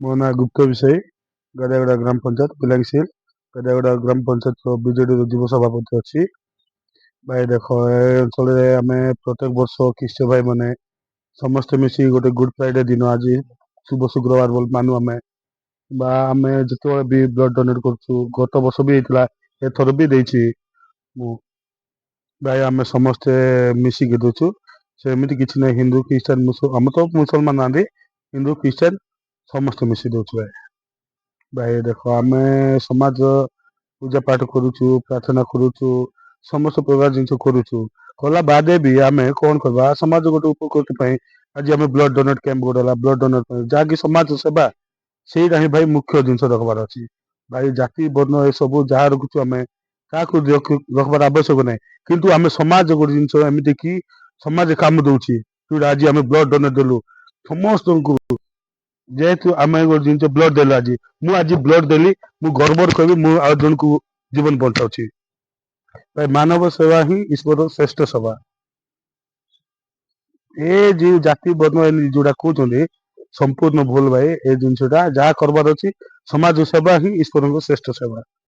ମୋ ନାଁ ଗୁପ୍ତ ବିଷୟ ଗଦାଗଡ଼ା ଗ୍ରାମ ପଞ୍ଚାୟତ ପିଲାଙ୍ଗିସିଲ ଗଦାଗଡ଼ା ଗ୍ରାମ ପଞ୍ଚାୟତ ବିଜେଡିର ଯୁବ ସଭାପତି ଅଛି। ଭାଇ ଦେଖ ଏ ଅଞ୍ଚଳରେ ଆମେ ପ୍ରତ୍ୟେକ ବର୍ଷ ଖ୍ରୀଷ୍ଟ ଭାଇ ମାନେ ସମସ୍ତେ ମିଶି ଗୋଟେ ଗୁଡ ଫ୍ରାଇଡେ ଦିନ ଆଜି ଶୁଭ ଶୁକ୍ରବାର ବୋଲି ମାନୁ ଆମେ ବା ଆମେ ଯେତେବେଳେ ବି ବ୍ଲଡ ଡୋନେଟ କରୁଛୁ ଗତ ବର୍ଷ ବି ହେଇଥିଲା ଏଥର ବି ଦେଇଛି ମୁଁ ଭାଇ ଆମେ ସମସ୍ତେ ମିଶିକି ଦଉଛୁ ସେମିତି କିଛି ନାହିଁ ହିନ୍ଦୁ ଖ୍ରୀଷ୍ଟିଆନ ଆମେ ତ ମୁସଲମାନ ନାହାନ୍ତି ହିନ୍ଦୁ ଖ୍ରୀଷ୍ଟିଆନ ସମସ୍ତେ ମିଶି ଦଉଛୁ ଭାଇ। ଭାଇ ଦେଖ ଆମେ ସମାଜ ପୂଜା ପାଠ କରୁଛୁ ପ୍ରାର୍ଥନା କରୁଛୁ ସମସ୍ତ ପ୍ରକାର ଜିନିଷ କରୁଛୁ କଲା ବାଦେ ବି ଆମେ କଣ କରିବା ସମାଜ ଗୋଟେ ଉପକୃତ ପାଇଁ ଆଜି ଆମେ ବ୍ଲଡ ଡୋନେଟ କ୍ୟାମ୍ପ ଗୋଟେ ହେଲା ବ୍ଲଡ ଡୋନେଟ ପାଇଁ ଯାହାକି ସମାଜ ସେବା ସେଇଟା ହିଁ ଭାଇ ମୁଖ୍ୟ ଜିନିଷ ରଖବାର ଅଛି। ଭାଇ ଜାତି ବର୍ଣ୍ଣ ଏ ସବୁ ଯାହା ରଖୁଛୁ ଆମେ କାହାକୁ ରଖବାର ଆବଶ୍ୟକ ନାହିଁ କିନ୍ତୁ ଆମେ ସମାଜ ଗୋଟେ ଜିନିଷ ଏମିତି କି ସମାଜ କାମ ଦଉଛି ଯୋଉଟା ଆଜି ଆମେ ବ୍ଲଡ ଡୋନେଟ ଦେଲୁ ସମସ୍ତଙ୍କୁ ଯେହେତୁ ଆମେ ଗୋଟେ ଜିନିଷ ବ୍ଲଡ ଦେଲୁ ଆଜି ମୁଁ ଆଜି ବ୍ଲଡ ଦେଲି ମୁଁ ଗର୍ବର କହିବି ମୁଁ ଆଉ ଜଣଙ୍କୁ ଜୀବନ ବଞ୍ଚାଉଛି। ଭାଇ ମାନବ ସେବା ହିଁ ଈଶ୍ୱର ଶ୍ରେଷ୍ଠ ସେବା। ଏ ଯୋଉ ଜାତି ବର୍ଣ୍ଣ ଯୋଉଟା କହୁଛନ୍ତି ସମ୍ପୂର୍ଣ୍ଣ ଭୁଲ ଭାଇ ଏ ଜିନିଷ ଟା ଯାହା କରିବାର ଅଛି ସମାଜ ସେବା ହିଁ ଈଶ୍ୱରଙ୍କ ଶ୍ରେଷ୍ଠ ସେବା।